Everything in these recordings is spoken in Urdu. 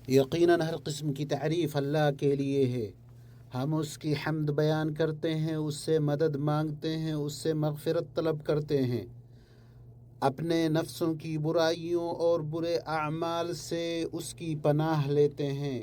یقیناً ہر قسم کی تعریف اللہ کے لیے ہے۔ ہم اس کی حمد بیان کرتے ہیں، اس سے مدد مانگتے ہیں، اس سے مغفرت طلب کرتے ہیں، اپنے نفسوں کی برائیوں اور برے اعمال سے اس کی پناہ لیتے ہیں۔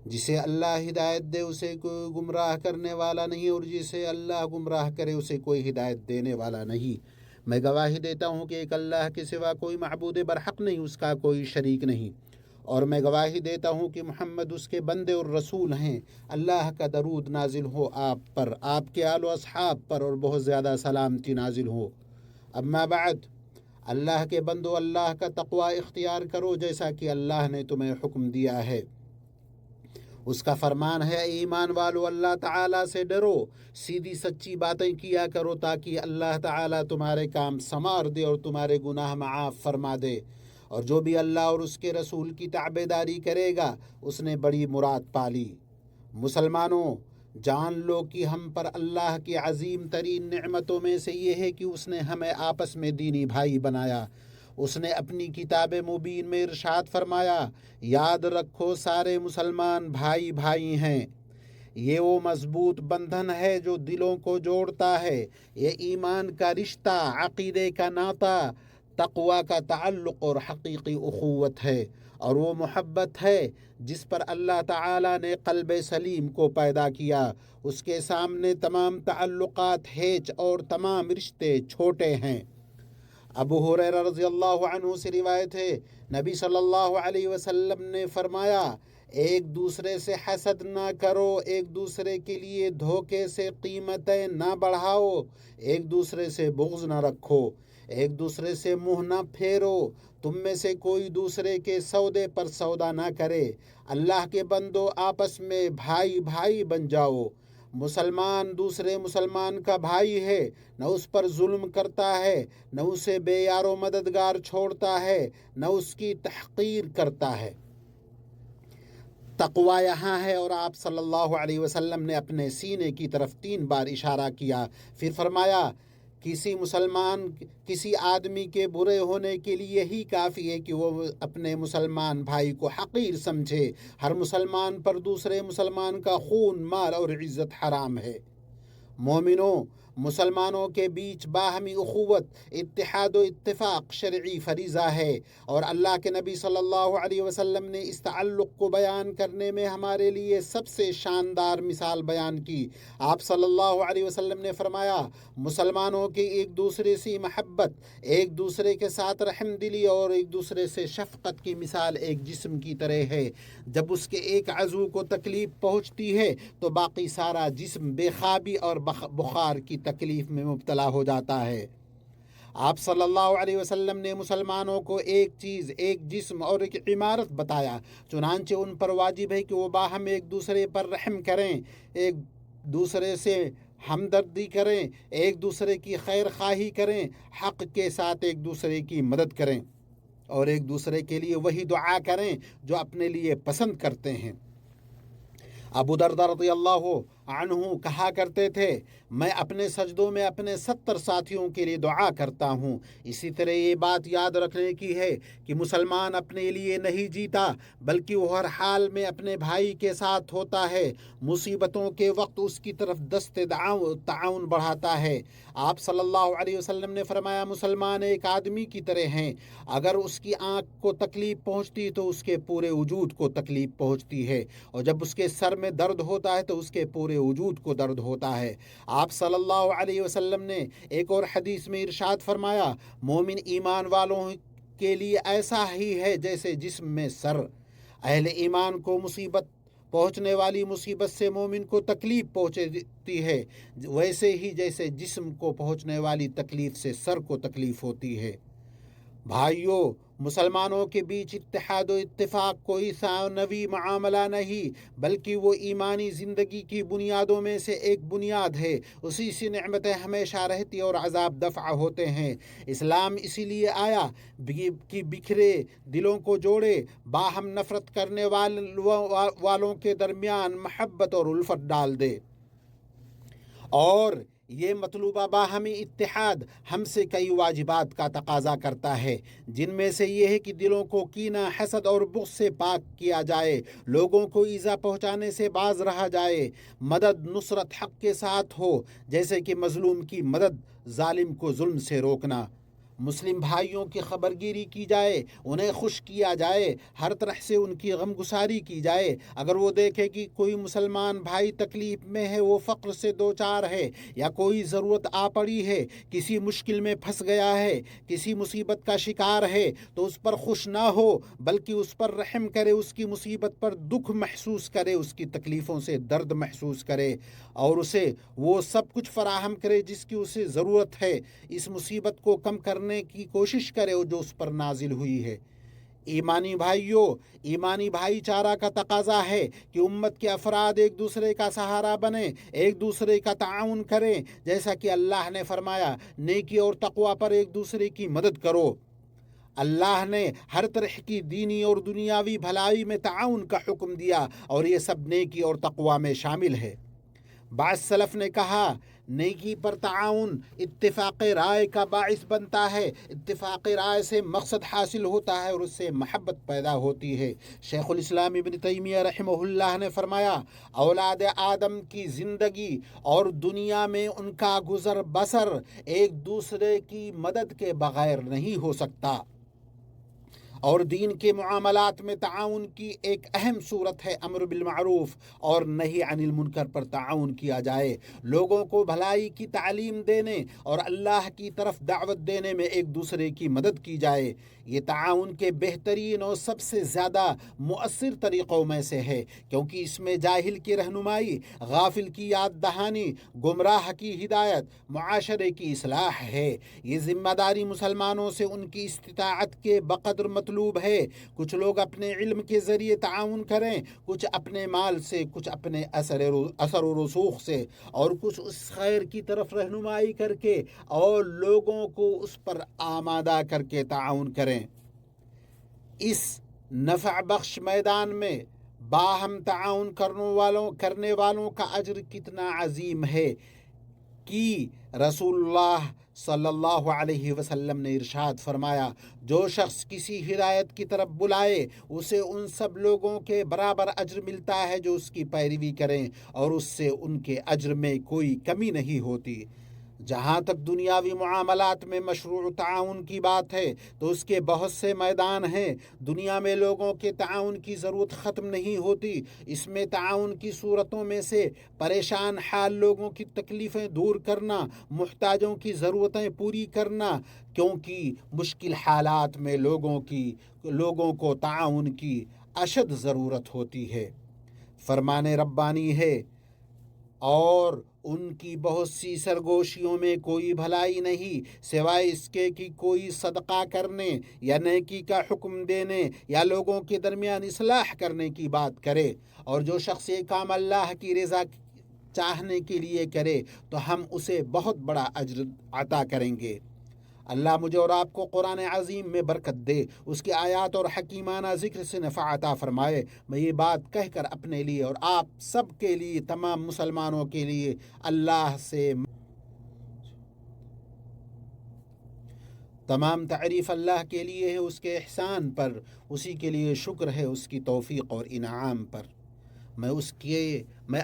جسے اللہ ہدایت دے اسے کوئی گمراہ کرنے والا نہیں، اور جسے اللہ گمراہ کرے اسے کوئی ہدایت دینے والا نہیں۔ میں گواہی دیتا ہوں کہ ایک اللہ کے سوا کوئی معبود برحق نہیں، اس کا کوئی شریک نہیں، اور میں گواہی دیتا ہوں کہ محمد اس کے بندے اور رسول ہیں۔ اللہ کا درود نازل ہو آپ پر، آپ کے آل و اصحاب پر، اور بہت زیادہ سلامتی نازل ہو۔ اما بعد، اللہ کے بندو، اللہ کا تقوی اختیار کرو جیسا کہ اللہ نے تمہیں حکم دیا ہے۔ اس کا فرمان ہے، ایمان والو اللہ تعالیٰ سے ڈرو، سیدھی سچی باتیں کیا کرو تاکہ اللہ تعالیٰ تمہارے کام سنوار دے اور تمہارے گناہ معاف فرما دے، اور جو بھی اللہ اور اس کے رسول کی تابعداری کرے گا اس نے بڑی مراد پالی۔ مسلمانوں، جان لو کہ ہم پر اللہ کی عظیم ترین نعمتوں میں سے یہ ہے کہ اس نے ہمیں آپس میں دینی بھائی بنایا۔ اس نے اپنی کتاب مبین میں ارشاد فرمایا، یاد رکھو سارے مسلمان بھائی بھائی ہیں۔ یہ وہ مضبوط بندھن ہے جو دلوں کو جوڑتا ہے۔ یہ ایمان کا رشتہ، عقیدے کا ناطہ، تقوی کا تعلق اور حقیقی اخوت ہے، اور وہ محبت ہے جس پر اللہ تعالیٰ نے قلب سلیم کو پیدا کیا۔ اس کے سامنے تمام تعلقات ہیچ اور تمام رشتے چھوٹے ہیں۔ ابو ہریرہ رضی اللہ عنہ سے روایت ہے، نبی صلی اللہ علیہ وسلم نے فرمایا، ایک دوسرے سے حسد نہ کرو، ایک دوسرے کے لیے دھوکے سے قیمتیں نہ بڑھاؤ، ایک دوسرے سے بغض نہ رکھو، ایک دوسرے سے منہ نہ پھیرو، تم میں سے کوئی دوسرے کے سودے پر سودا نہ کرے۔ اللہ کے بندو، آپس میں بھائی بھائی بن جاؤ۔ مسلمان دوسرے مسلمان کا بھائی ہے، نہ اس پر ظلم کرتا ہے، نہ اسے بے یار و مددگار چھوڑتا ہے، نہ اس کی تحقیر کرتا ہے۔ تقوی یہاں ہے، اور آپ صلی اللہ علیہ وسلم نے اپنے سینے کی طرف 3 بار اشارہ کیا، پھر فرمایا، کسی آدمی کے برے ہونے کے لیے یہی کافی ہے کہ وہ اپنے مسلمان بھائی کو حقیر سمجھے۔ ہر مسلمان پر دوسرے مسلمان کا خون، مال اور عزت حرام ہے۔ مومنوں، مسلمانوں کے بیچ باہمی اخوت، اتحاد و اتفاق شرعی فریضہ ہے، اور اللہ کے نبی صلی اللہ علیہ وسلم نے اس تعلق کو بیان کرنے میں ہمارے لیے سب سے شاندار مثال بیان کی۔ آپ صلی اللہ علیہ وسلم نے فرمایا، مسلمانوں کی ایک دوسرے سے محبت، ایک دوسرے کے ساتھ رحم دلی اور ایک دوسرے سے شفقت کی مثال ایک جسم کی طرح ہے۔ جب اس کے ایک عضو کو تکلیف پہنچتی ہے تو باقی سارا جسم بے خوابی اور بخار کی تکلیف میں مبتلا ہو جاتا ہے۔ آپ صلی اللہ علیہ وسلم نے مسلمانوں کو ایک چیز، ایک جسم اور ایک عمارت بتایا، چنانچہ ان پر واجب ہے کہ وہ باہم ایک دوسرے پر رحم کریں، ایک دوسرے سے ہمدردی کریں، ایک دوسرے کی خیر خواہی کریں، حق کے ساتھ ایک دوسرے کی مدد کریں، اور ایک دوسرے کے لیے وہی دعا کریں جو اپنے لیے پسند کرتے ہیں۔ ابو درداء رضی اللہ عنہ کہا کرتے تھے، میں اپنے سجدوں میں اپنے 70 ساتھیوں کے لیے دعا کرتا ہوں۔ اسی طرح یہ بات یاد رکھنے کی ہے کہ مسلمان اپنے لیے نہیں جیتا، بلکہ وہ ہر حال میں اپنے بھائی کے ساتھ ہوتا ہے، مصیبتوں کے وقت اس کی طرف دست تعاون بڑھاتا ہے۔ آپ صلی اللہ علیہ وسلم نے فرمایا، مسلمان ایک آدمی کی طرح ہیں، اگر اس کی آنکھ کو تکلیف پہنچتی تو اس کے پورے وجود کو تکلیف پہنچتی ہے، اور جب اس کے سر میں درد ہوتا ہے تو اس کے پورے وجود کو درد ہوتا ہے۔ آپ صلی اللہ علیہ وسلم نے ایک اور حدیث میں ارشاد فرمایا، مومن ایمان والوں کے لیے ایسا ہی ہے جیسے جسم میں سر۔ اہل ایمان کو پہنچنے والی مصیبت سے مومن کو تکلیف پہنچتی ہے، ویسے ہی جیسے جسم کو پہنچنے والی تکلیف سے سر کو تکلیف ہوتی ہے۔ بھائیوں، مسلمانوں کے بیچ اتحاد و اتفاق کوئی ثانوی معاملہ نہیں، بلکہ وہ ایمانی زندگی کی بنیادوں میں سے ایک بنیاد ہے۔ اسی سے نعمتیں ہمیشہ رہتی اور عذاب دفع ہوتے ہیں۔ اسلام اسی لیے آیا کہ بکھرے دلوں کو جوڑے، باہم نفرت کرنے والوں کے درمیان محبت اور الفت ڈال دے، اور یہ مطلوبہ باہمی اتحاد ہم سے کئی واجبات کا تقاضا کرتا ہے، جن میں سے یہ ہے کہ دلوں کو کینہ، حسد اور بغض سے پاک کیا جائے، لوگوں کو ایذا پہنچانے سے باز رہا جائے، مدد نصرت حق کے ساتھ ہو، جیسے کہ مظلوم کی مدد، ظالم کو ظلم سے روکنا، مسلم بھائیوں کی خبرگیری کی جائے، انہیں خوش کیا جائے، ہر طرح سے ان کی غمگساری کی جائے۔ اگر وہ دیکھے کہ کوئی مسلمان بھائی تکلیف میں ہے، وہ فقر سے دوچار ہے یا کوئی ضرورت آ پڑی ہے، کسی مشکل میں پھنس گیا ہے، کسی مصیبت کا شکار ہے، تو اس پر خوش نہ ہو بلکہ اس پر رحم کرے، اس کی مصیبت پر دکھ محسوس کرے، اس کی تکلیفوں سے درد محسوس کرے اور اسے وہ سب کچھ فراہم کرے جس کی اسے ضرورت ہے، اس مصیبت کو کم کرنے کی کوشش کرے جو اس پر نازل ہوئی ہے۔ ایمانی بھائیوں، ایمانی بھائی چارہ کا تقاضا ہے کہ امت کے افراد ایک دوسرے کا سہارا بنیں، ایک دوسرے کا تعاون کریں، جیسا کہ اللہ نے فرمایا، نیکی اور تقوی پر ایک دوسرے کی مدد کرو۔ اللہ نے ہر طرح کی دینی اور دنیاوی بھلائی میں تعاون کا حکم دیا اور یہ سب نیکی اور تقوی میں شامل ہے۔ بعض سلف نے کہا، نیکی پر تعاون اتفاق رائے کا باعث بنتا ہے، اتفاق رائے سے مقصد حاصل ہوتا ہے اور اس سے محبت پیدا ہوتی ہے۔ شیخ الاسلام ابن تیمیہ رحمہ اللہ نے فرمایا، اولاد آدم کی زندگی اور دنیا میں ان کا گزر بسر ایک دوسرے کی مدد کے بغیر نہیں ہو سکتا، اور دین کے معاملات میں تعاون کی ایک اہم صورت ہے امر بالمعروف اور نہی عن المنکر پر تعاون کیا جائے، لوگوں کو بھلائی کی تعلیم دینے اور اللہ کی طرف دعوت دینے میں ایک دوسرے کی مدد کی جائے۔ یہ تعاون کے بہترین اور سب سے زیادہ مؤثر طریقوں میں سے ہے، کیونکہ اس میں جاہل کی رہنمائی، غافل کی یاد دہانی، گمراہ کی ہدایت، معاشرے کی اصلاح ہے۔ یہ ذمہ داری مسلمانوں سے ان کی استطاعت کے بقدر مطلوب ہے۔ کچھ لوگ اپنے علم کے ذریعے تعاون کریں، کچھ اپنے مال سے، کچھ اپنے اثر و رسوخ سے، اور کچھ اس خیر کی طرف رہنمائی کر کے اور لوگوں کو اس پر آمادہ کر کے تعاون کریں۔ اس نفع بخش میدان میں باہم تعاون کرنے والوں کا اجر کتنا عظیم ہے کہ رسول اللہ صلی اللہ علیہ وسلم نے ارشاد فرمایا، جو شخص کسی ہدایت کی طرف بلائے اسے ان سب لوگوں کے برابر اجر ملتا ہے جو اس کی پیروی کریں، اور اس سے ان کے اجر میں کوئی کمی نہیں ہوتی۔ جہاں تک دنیاوی معاملات میں مشروع تعاون کی بات ہے تو اس کے بہت سے میدان ہیں۔ دنیا میں لوگوں کے تعاون کی ضرورت ختم نہیں ہوتی۔ اس میں تعاون کی صورتوں میں سے پریشان حال لوگوں کی تکلیفیں دور کرنا، محتاجوں کی ضرورتیں پوری کرنا، کیونکہ مشکل حالات میں لوگوں کو تعاون کی اشد ضرورت ہوتی ہے۔ فرمان ربانی ہے، اور ان کی بہت سی سرگوشیوں میں کوئی بھلائی نہیں سوائے اس کے کہ کوئی صدقہ کرنے یا نیکی کا حکم دینے یا لوگوں کے درمیان اصلاح کرنے کی بات کرے، اور جو شخص یہ کام اللہ کی رضا چاہنے کے لیے کرے تو ہم اسے بہت بڑا اجر عطا کریں گے۔ اللہ مجھے اور آپ کو قرآن عظیم میں برکت دے، اس کی آیات اور حکیمانہ ذکر سے نفع عطا فرمائے۔ میں یہ بات کہہ کر اپنے لیے اور آپ سب کے لیے، تمام مسلمانوں کے لیے اللہ سے تمام تعریف اللہ کے لیے ہے، اس کے احسان پر، اسی کے لیے شکر ہے، اس کی توفیق اور انعام پر۔ میں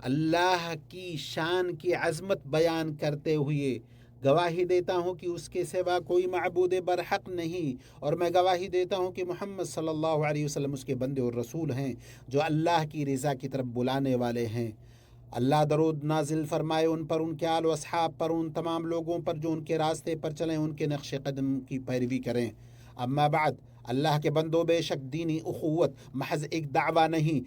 اللہ کی شان کی عظمت بیان کرتے ہوئے گواہی دیتا ہوں کہ اس کے سوا کوئی معبود برحق نہیں، اور میں گواہی دیتا ہوں کہ محمد صلی اللہ علیہ وسلم اس کے بندے اور رسول ہیں جو اللہ کی رضا کی طرف بلانے والے ہیں۔ اللہ درود نازل فرمائے ان پر، ان کے آل و اصحاب پر، ان تمام لوگوں پر جو ان کے راستے پر چلیں، ان کے نقش قدم کی پیروی کریں۔ اما بعد، اللہ کے بندوں، بے شک دینی اخوت محض ایک دعویٰ نہیں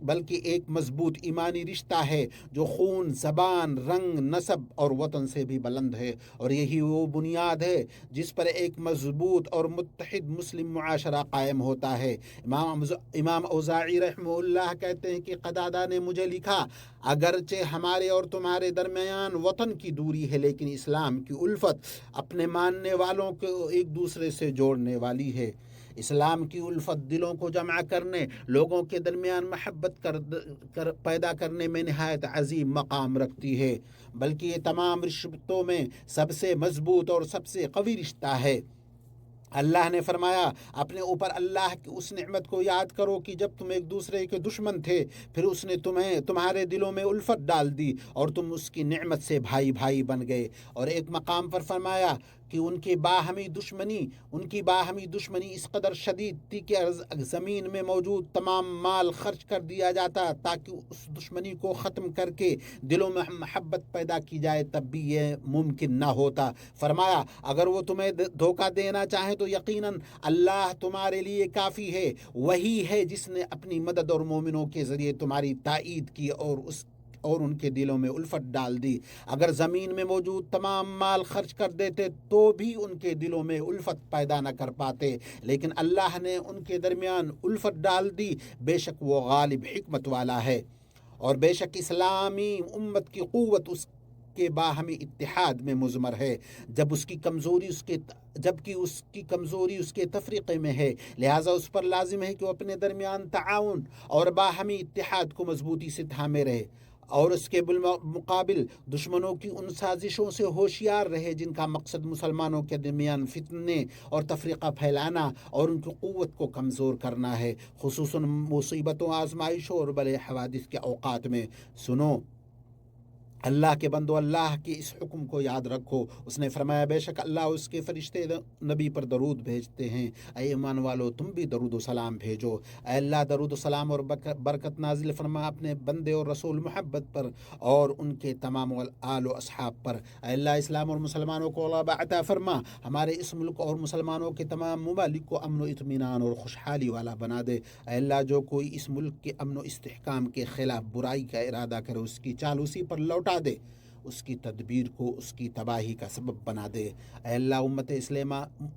بلکہ ایک مضبوط ایمانی رشتہ ہے جو خون، زبان، رنگ، نسب اور وطن سے بھی بلند ہے، اور یہی وہ بنیاد ہے جس پر ایک مضبوط اور متحد مسلم معاشرہ قائم ہوتا ہے۔ امام اوزاعی رحمہ اللہ کہتے ہیں کہ قتادہ نے مجھے لکھا، اگرچہ ہمارے اور تمہارے درمیان وطن کی دوری ہے، لیکن اسلام کی الفت اپنے ماننے والوں کو ایک دوسرے سے جوڑنے والی ہے۔ اسلام کی الفت دلوں کو جمع کرنے، لوگوں کے درمیان محبت پیدا کرنے میں نہایت عظیم مقام رکھتی ہے، بلکہ یہ تمام رشتوں میں سب سے مضبوط اور سب سے قوی رشتہ ہے۔ اللہ نے فرمایا، اپنے اوپر اللہ کی اس نعمت کو یاد کرو کہ جب تم ایک دوسرے کے دشمن تھے، پھر اس نے تمہارے دلوں میں الفت ڈال دی اور تم اس کی نعمت سے بھائی بھائی بن گئے۔ اور ایک مقام پر فرمایا کہ ان کی باہمی دشمنی اس قدر شدید تھی کہ زمین میں موجود تمام مال خرچ کر دیا جاتا تاکہ اس دشمنی کو ختم کر کے دلوں میں محبت پیدا کی جائے، تب بھی یہ ممکن نہ ہوتا۔ فرمایا، اگر وہ تمہیں دھوکہ دینا چاہیں تو یقیناً اللہ تمہارے لیے کافی ہے، وہی ہے جس نے اپنی مدد اور مومنوں کے ذریعے تمہاری تائید کی اور ان کے دلوں میں الفت ڈال دی۔ اگر زمین میں موجود تمام مال خرچ کر دیتے تو بھی ان کے دلوں میں الفت پیدا نہ کر پاتے، لیکن اللہ نے ان کے درمیان الفت ڈال دی۔ بے شک وہ غالب حکمت والا ہے، اور بے شک اسلامی امت کی قوت اس کے باہمی اتحاد میں مضمر ہے، جبکہ اس کی کمزوری اس کے تفریقے میں ہے۔ لہٰذا اس پر لازم ہے کہ وہ اپنے درمیان تعاون اور باہمی اتحاد کو مضبوطی سے تھامے رہے، اور اس کے بالمقابل دشمنوں کی ان سازشوں سے ہوشیار رہے جن کا مقصد مسلمانوں کے درمیان فتنے اور تفریقہ پھیلانا اور ان کی قوت کو کمزور کرنا ہے، خصوصاً مصیبتوں، آزمائشوں اور بڑے حوادث کے اوقات میں۔ سنو اللہ کے بندو، اللہ کے اس حکم کو یاد رکھو۔ اس نے فرمایا، بے شک اللہ اس کے فرشتے نبی پر درود بھیجتے ہیں، اے ایمان والو تم بھی درود و سلام بھیجو۔ اے اللہ درود و سلام اور برکت نازل فرما اپنے بندے اور رسول محبت پر اور ان کے تمام آل و اصحاب پر۔ اے اللہ اسلام اور مسلمانوں کو غلبہ عطا فرما، ہمارے اس ملک اور مسلمانوں کے تمام ممالک کو امن و اطمینان اور خوشحالی والا بنا دے۔ اے اللہ جو کوئی اس ملک کے امن و استحکام کے خلاف برائی کا ارادہ کرے، اس کی چال اسی پر لوٹا دے، اس کی تدبیر کو اس کی تباہی کا سبب بنا دے۔ اے اللہ امت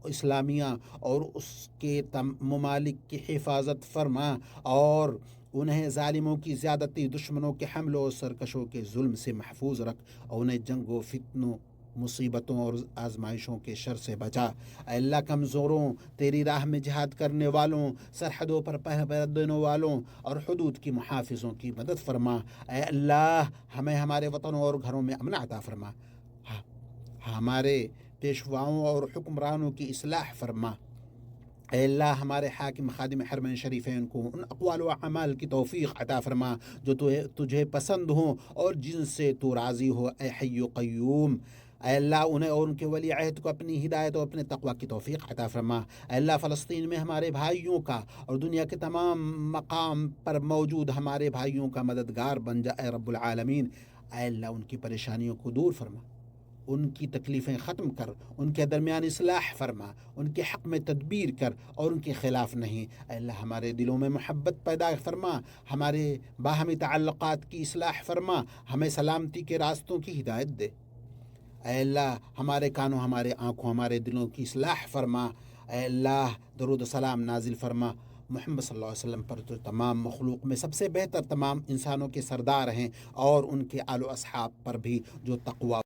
اسلامیہ اور اس کے ممالک کی حفاظت فرما اور انہیں ظالموں کی زیادتی، دشمنوں کے حملوں اور سرکشوں کے ظلم سے محفوظ رکھ، اور انہیں جنگوں، فتنوں، مصیبتوں اور آزمائشوں کے شر سے بچا۔ اے اللہ کمزوروں، تیری راہ میں جہاد کرنے والوں، سرحدوں پر پہرہ دینے والوں اور حدود کی محافظوں کی مدد فرما۔ اے اللہ ہمیں ہمارے وطنوں اور گھروں میں امن عطا فرما، ہمارے پیشواؤں اور حکمرانوں کی اصلاح فرما۔ اے اللہ ہمارے حاکم خادم حرمین شریفین کو ان اقوال و اعمال کی توفیق عطا فرما جو تجھے پسند ہوں اور جن سے تو راضی ہو، اے حی و قیوم۔ اے اللہ انہیں اور ان کے ولی عہد کو اپنی ہدایت اور اپنے تقوی کی توفیق عطا فرما۔ اے اللہ فلسطین میں ہمارے بھائیوں کا اور دنیا کے تمام مقام پر موجود ہمارے بھائیوں کا مددگار بن جا اے رب العالمین۔ اے اللہ ان کی پریشانیوں کو دور فرما، ان کی تکلیفیں ختم کر، ان کے درمیان اصلاح فرما، ان کے حق میں تدبیر کر اور ان کے خلاف نہیں۔ اے اللہ ہمارے دلوں میں محبت پیدا فرما، ہمارے باہمی تعلقات کی اصلاح فرما، ہمیں سلامتی کے راستوں کی ہدایت دے۔ اے اللہ ہمارے کانوں، ہمارے آنکھوں، ہمارے دلوں کی اصلاح فرما۔ اے اللہ درود و سلام نازل فرما محمد صلی اللہ علیہ وسلم پر، جو تمام مخلوق میں سب سے بہتر تمام انسانوں کے سردار ہیں، اور ان کے آل و اصحاب پر بھی جو تقوی